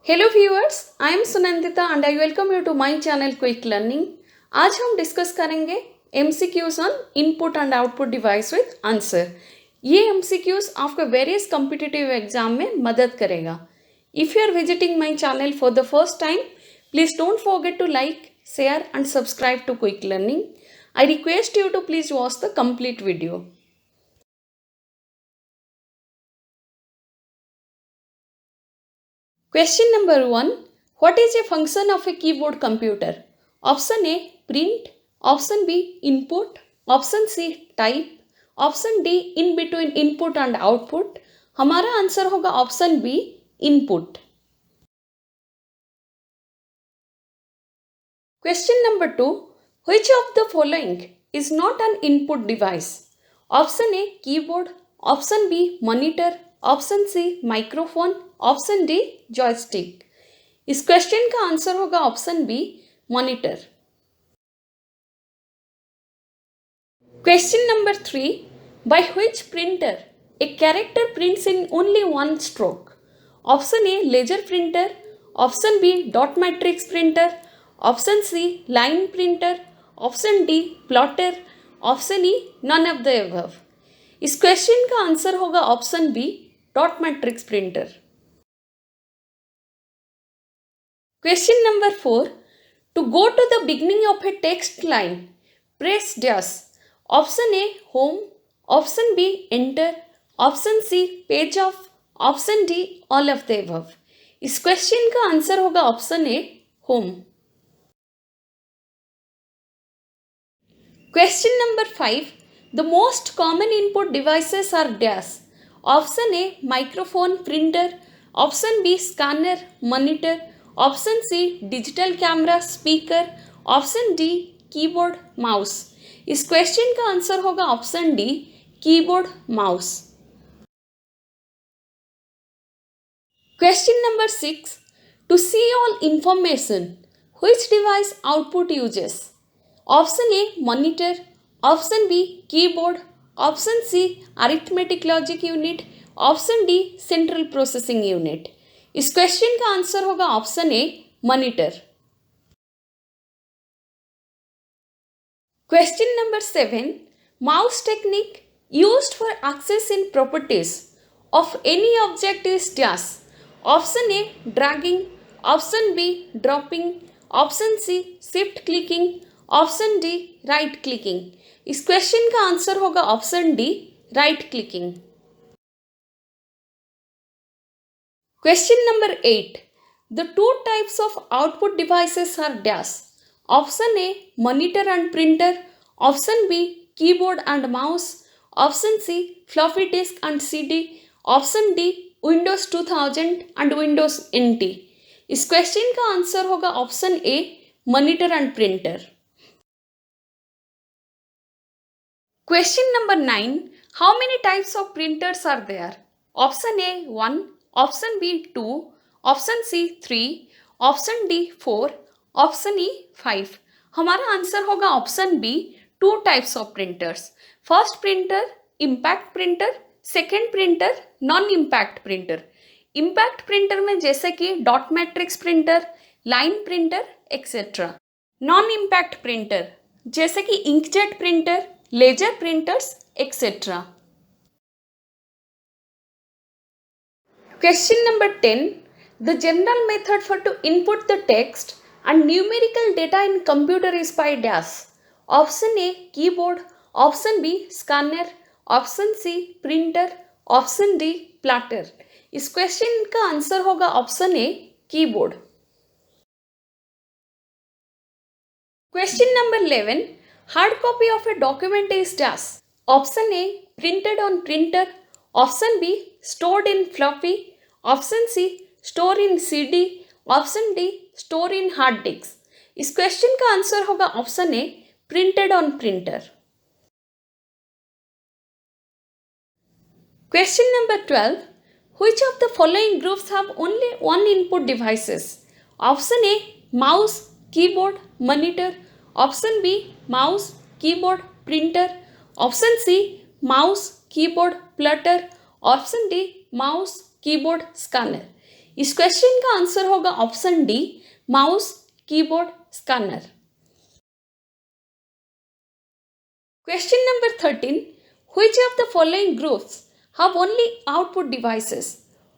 Hello viewers, I am Sunandita and I welcome you to my channel quick learning. आज हम discuss करेंगे MCQs on input and output device with answer. ये MCQs आपको various competitive exam में मदद करेगा। If you are visiting my channel for the first time, please don't forget to like, share and subscribe to quick learning. I request you to please watch the complete video. Question number 1. What is a function of a keyboard computer? Option A, print. Option B, input. Option C, type. Option D, in between input and output. हमारा answer होगा option B, input. Question number 2. Which of the following is not an input device? Option A, keyboard. Option B, monitor. Option C, microphone. Option D, joystick. इस question का answer होगा option B, monitor. Question number 3. By which printer a character prints in only one stroke? Option A, laser printer. Option B, dot matrix printer. Option C, line printer. Option D, plotter. Option E, none of the above. इस question का answer होगा option B, dot matrix printer. Question number 4. To go to the beginning of a text line, press dash. Option A, home. Option B, enter. Option C, page of. Option D, all of the above. इस question का answer होगा option A, home. Question number 5. The most common input devices are dash. Option A, microphone, printer. Option B, scanner, monitor. Option C, digital camera, speaker. Option D, keyboard, mouse. इस question का answer होगा option D, keyboard, mouse. Question number 6. To see all information, which device output uses? Option A, monitor. Option B, keyboard. Option C, arithmetic logic unit. Option D, central processing unit. इस question का answer होगा option A, monitor. Question number 7. Mouse technique used for access in properties of any object is dash. Option A, dragging. Option B, dropping. Option C, shift clicking. Option D, right clicking. इस question का answer होगा option D, right clicking. Question number 8. The two types of output devices are dash. Option A, monitor and printer. Option B, keyboard and mouse. Option C, floppy disk and CD. Option D, Windows 2000 and Windows NT। इस question का answer होगा option A, monitor and printer. Question number 9. How many types of printers are there? Option A, 1. Option B, 2. Option C, 3. Option D, 4. Option E, 5. हमारा answer होगा option B, 2 types of printers. First printer, impact printer. Second printer, non impact printer. Impact printer में जैसे कि dot matrix printer, line printer etcetera. Non impact printer जैसे कि inkjet printer, laser printers etcetera. Question number 10. The general method for to input the text and numerical data in computer is by dash. Option A, keyboard. Option B, scanner. Option C, printer. Option D, plotter. इस question का answer होगा option A, keyboard. Question number 11. Hard copy of a document is dash. Option A, printed on printer. Option B, stored in floppy. Option C, store in CD. Option D, store in hard disk. इस question का answer होगा option A, printed on printer. Question number 12. Which of the following groups have only one input devices? Option A, mouse, keyboard, monitor. Option B, mouse, keyboard, printer. Option C, mouse, keyboard, plotter. Option D, mouse, keyboard, scanner. इस question का answer होगा option D, mouse, keyboard, scanner. Question number 13, which of the following groups have only output devices?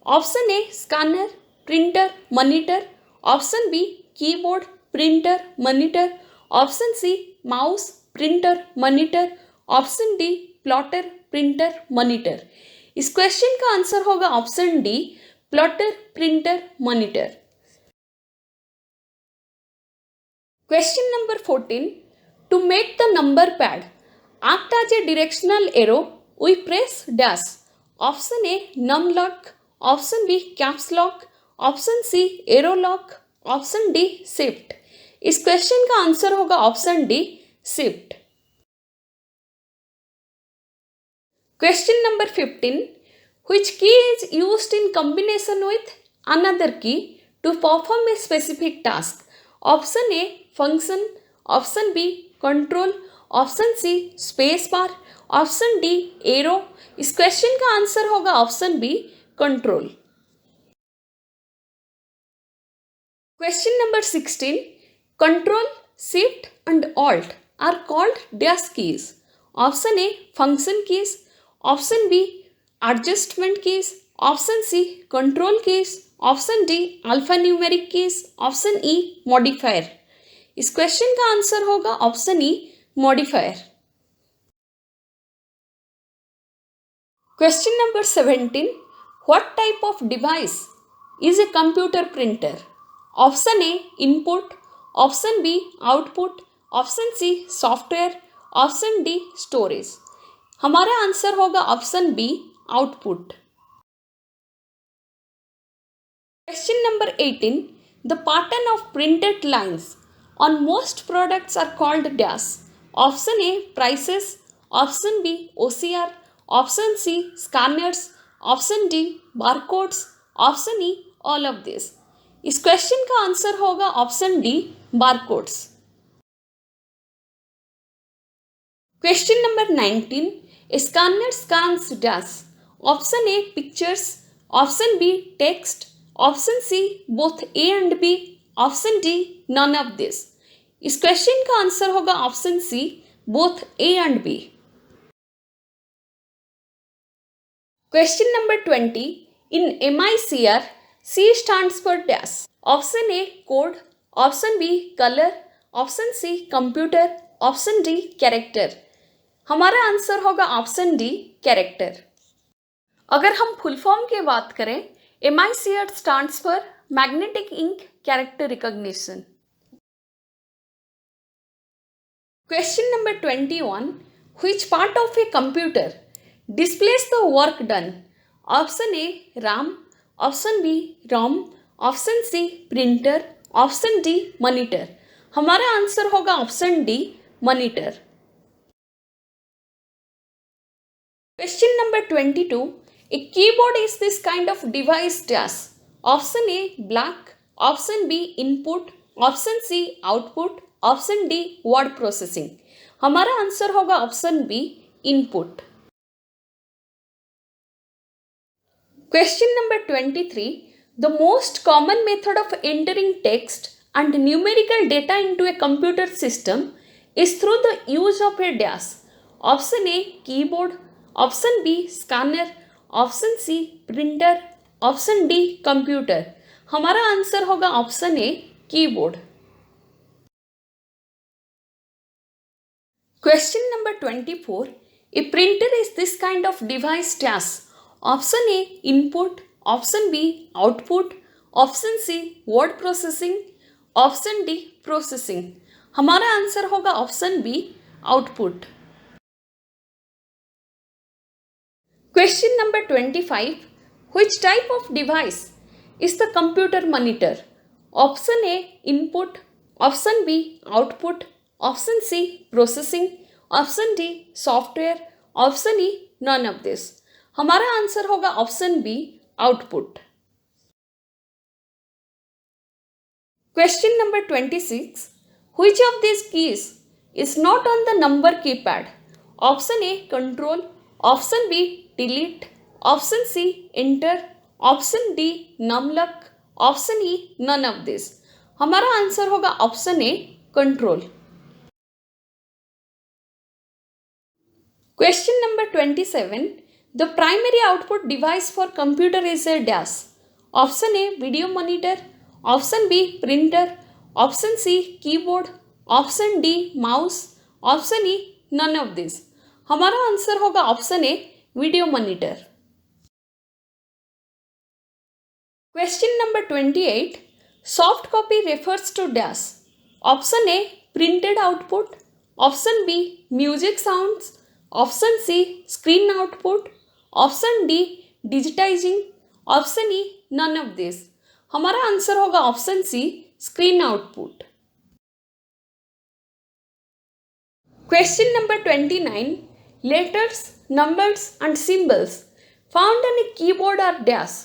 Option A, scanner, printer, monitor. Option B, keyboard, printer, monitor. Option C, mouse, printer, monitor. Option D, plotter, printer, monitor. इस question का answer होगा option D, plotter, printer, monitor. Question number 14, to make the number pad act as a directional arrow, we press dash. Option A, num lock. Option B, caps lock. Option C, arrow lock. Option D, shift. इस question का answer होगा option D, shift. Question number 15, which key is used in combination with another key to perform a specific task? Option A, function. Option B, control. Option C, space bar. Option D, arrow. इस question का answer होगा option B, control. Question number 16, control, shift and alt are called dash keys. Option A, function keys. Option B, adjustment keys. Option C, control keys. Option D, alpha numeric keys. Option E, modifier. इस question का answer होगा option E, modifier. Question number 17, what type of device is a computer printer? Option A, input. Option B, output. Option C, software. Option D, storage. हमारा answer होगा option B, output. Question number 18, the pattern of printed lines on most products are called dash. Option A, prices. Option B, OCR. Option C, scanners. Option D, barcodes. Option E, all of this. इस question का answer होगा option D, barcodes. Question number 19, scanner scans dash. Option A, pictures. Option B, text. Option C, both A and B. Option D, none of this. इस question का answer होगा option C, both A and B. Question number 20, in MICR, C stands for dash. Option A, code. Option B, colour. Option C, computer. Option D, character. हमारा answer होगा option D, character. अगर हम full form की बात करें, MICR stands for magnetic ink character recognition. Question number 21, which part of a computer displays the work done? Option A, RAM. Option B, ROM. Option C, printer. Option D, monitor. हमारा answer होगा option D, monitor. Question number 22, a keyboard is this kind of device dash. Option A, black. Option B, input. Option C, output. Option D, word processing. हमारा answer होगा option B, input. Question number 23, the most common method of entering text and numerical data into a computer system is through the use of a dash. Option A, keyboard. Option B, scanner. Option C, printer. Option D, computer. हमारा answer होगा option A, keyboard. Question number 24, a printer is this kind of device dash. Option A, input. Option B, output. Option C, word processing. Option D, processing. हमारा answer होगा option B, output. Question number 25, which type of device is the computer monitor? Option A, input. Option B, output. Option C, processing. Option D, software. Option E, none of this. हमारा answer होगा option B, output. Question number 26, which of these keys is not on the number keypad? Option A, control. Option B, delete. Option C, enter. Option D नमलक, option E none of this. हमारा answer होगा option A control. Question number 27. The primary output device for computer is a dash. Option A video monitor, option B printer, option C keyboard, option D mouse, option E none of this. हमारा answer होगा option A video monitor. Question number 28. Soft copy refers to dash. Option A printed output, option B music sounds, option C screen output, option D digitising, option E none of this. हमारा answer होगा option C screen output. Question number 29. Letters, numbers and symbols found on a keyboard are dash.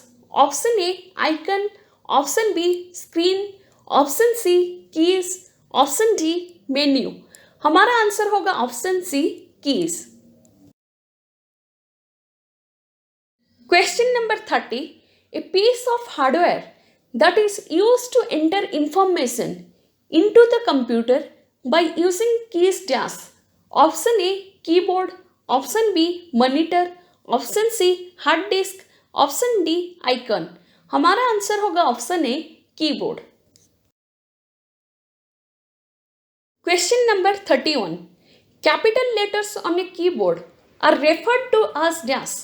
Option A icon, option B screen, option C keys, option D menu. हमारा answer होगा option C keys. Question number 30. A piece of hardware that is used to enter information into the computer by using keys dash. Option A keyboard, option B monitor, option C hard disk, option D icon. हमारा answer होगा option A keyboard. Question number 31. Capital letters on a keyboard are referred to as dash.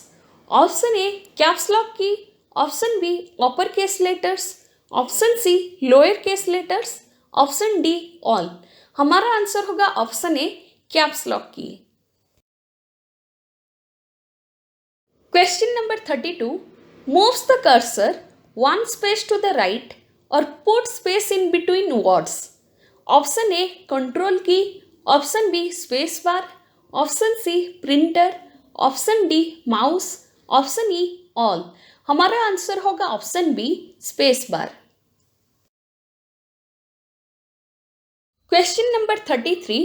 Option A caps lock key, option B upper case letters, option C lower case letters, option D all. हमारा answer होगा option A caps lock key. Question number 32. Moves the cursor one space to the right और put space in between words. Option A control key, option B space bar, option C printer, option D mouse, option E all. हमारा answer होगा option B space bar. Question number 33.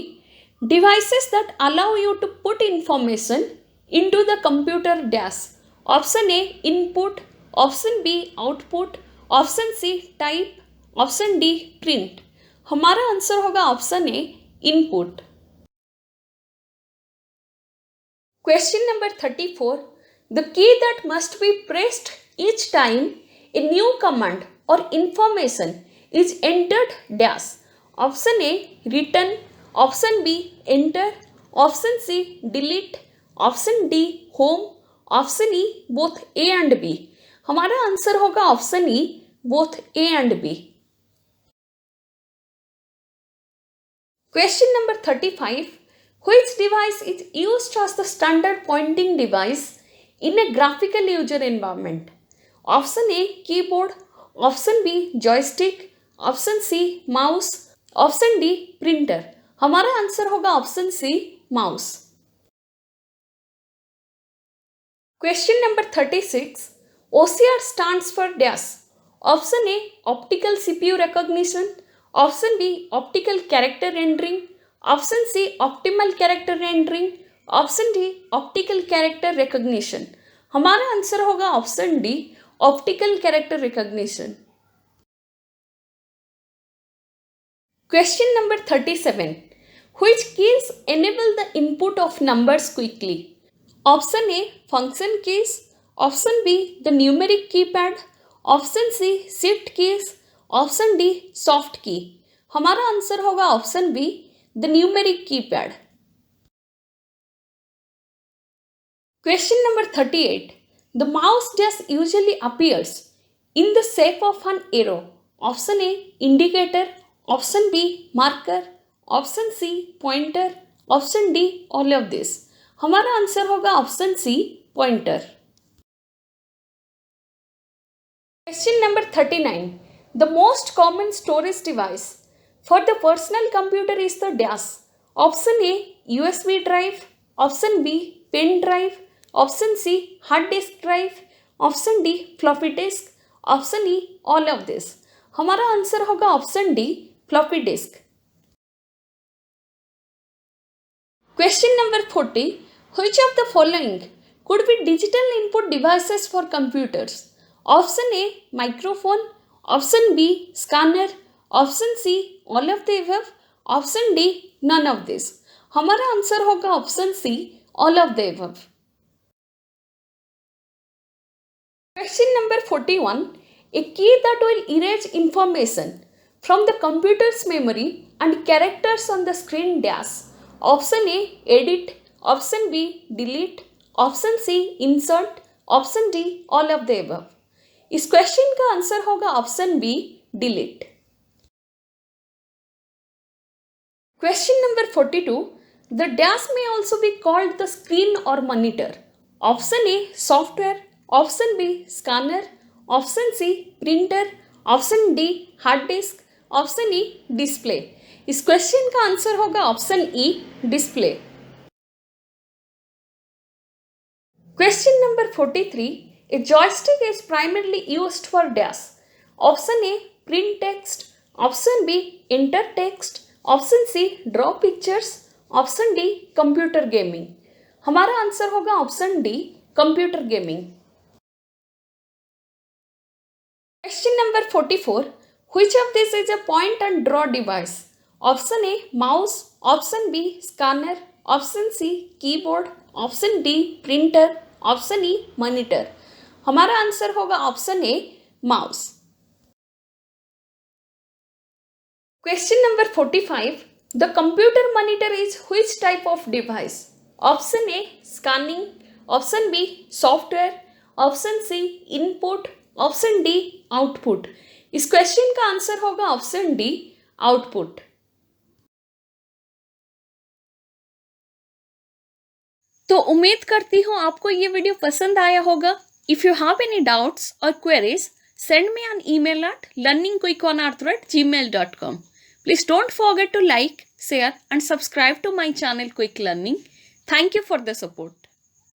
Devices that allow you to put information into the computer dash. Option A input, option B output, option C type, option D print. हमारा answer होगा option A input. Question number 34. The key that must be pressed each time a new command or information is entered dash. Option A written, option B enter, option C delete, option D home, option E both A and B. हमारा answer होगा option E both A and B. Question number 35. Which device is used as the standard pointing device in a graphical user environment? Option A keyboard, option B joystick, option C mouse, option D printer. हमारा answer होगा option C mouse. Question number 36. OCR stands for dash. Option A optical CPU recognition, option B optical character rendering, option C optimal character rendering, option D optical character recognition. हमारा answer होगा option D optical character recognition. Question number 37. Which keys enable the input of numbers quickly? Option A function keys, option B the numeric keypad, option C shift keys, option D soft की। हमारा answer होगा option B the numeric keypad. Question number 38. The mouse dash usually appears in the shape of an arrow. Option A indicator, option B marker, option C pointer, option D all of this. हमारा answer होगा option C pointer. Question number 39. The most common storage device for the personal computer is the dash. Option A USB drive, option B pen drive, option C hard disk drive, option D floppy disk, option E all of this. हमारा answer होगा option D floppy disk. Question number 40. Which of the following could be digital input devices for computers? Option A microphone, option B scanner, option C all of the above, option D none of this. हमारा answer होगा option C all of the above. Question number 41. A key that will erase information from the computer's memory and characters on the screen dash. Option A edit, option B delete, option C insert, option D all of the above. इस question का answer होगा option B delete. Question number 42. The dash may also be called the screen or monitor. Option A software, option B scanner, option C printer, option D hard disk, option E display. इस question का answer होगा option E display. Question number 43. A joystick is primarily used for dash. Option A print text, option B enter text, option C draw pictures, option D computer gaming. हमारा answer होगा option D computer gaming. Question number 44. Which of this is a point and draw device? Option A mouse, option B scanner, option C keyboard, option D printer, option E monitor. हमारा answer होगा option A mouse. Question number 45. The computer monitor is which type of device? Option A scanning, option B software, option C input, option D output. इस question का answer होगा option D output. तो उम्मीद करती हूँ आपको ये वीडियो पसंद आया होगा। If you have any doubts और queries send me an email at learningquickon@gmail.com. Please don't forget to like, share and subscribe to my channel Quick Learning. Thank you for the support.